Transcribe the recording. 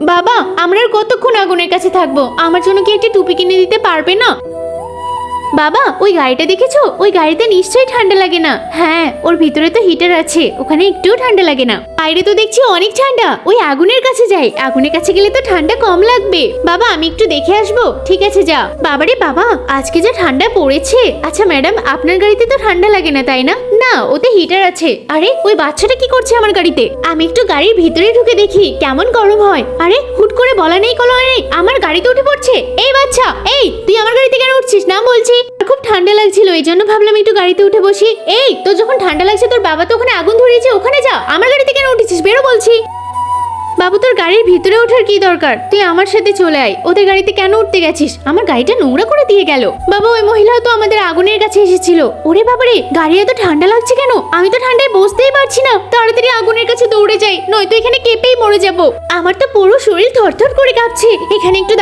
বাবা, আমরা আর কতক্ষণ আগুনের কাছে থাকবো? আমার জন্য কি একটা টুপি কিনে দিতে পারবে না? বাবা, ওই গাড়িটা দেখেছো? ওই গাড়িতে নিশ্চয়ই ঠান্ডা লাগে না। হ্যাঁ, ওর ভিতরে তো হিটার আছে, ওখানে একটুও ঠান্ডা লাগে না। বাইরে তো দেখছি অনেক ঠান্ডা। ওই আগুনের কাছে যাই, আগুনের কাছে গেলে তো ঠান্ডা কম লাগবে। বাবা, আমি একটু দেখে আসবো। ঠিক আছে, যা। বাবারে বাবা, আজকে যে ঠান্ডা পড়েছে। আচ্ছা ম্যাডাম, আপনার গাড়িতে তো ঠান্ডা লাগে না তাই না? না, ওতে হিটার আছে। আরে, ওই বাচ্চাটা কি করছে আমার গাড়িতে? আমি একটু গাড়ির ভিতরে ঢুকে দেখি কেমন গরম হয়। আরে, হুট করে বলা নেই কলা নেই, আমার গাড়িতে উঠে পড়ছে। এই বাচ্চা, এই তুই আমার গাড়িতে কেন উঠছিস? না বলছি। খুব ঠান্ডা লাগছিল, এই জন্য ভাবলাম একটু গাড়িতে উঠে বসি। এই, তোর যখন ঠান্ডা লাগছে, তোর বাবা তো ওখানে আগুন ধরিয়েছে, ওখানে যা। আমার গাড়িতে কেন উঠেছিস? বেরো বলছি। বাবু, তোর গাড়ির ভিতরে ওঠার কি দরকার? তুই আমার সাথে চলে আয়। ওদের গাড়িতে কেন উঠতে গেছিস? আমার গাড়িটা নোংরা করে দিয়ে গেল। বাবা, ওই মহিলাও তো আমাদের আগুনের কাছে এসেছিল। ওরে বাবারে, গাড়ি এত ঠান্ডা লাগছে কেন? আমি তো ঠান্ডায় বসতেই পারছি না। তাড়াতাড়ি আগুনের কাছে দৌড়ে যাই, নয়তো এখানে কেঁপেই মরে যাব। আমার তো পুরো শরীর থরথর করে কাঁপছে। এখানে একটু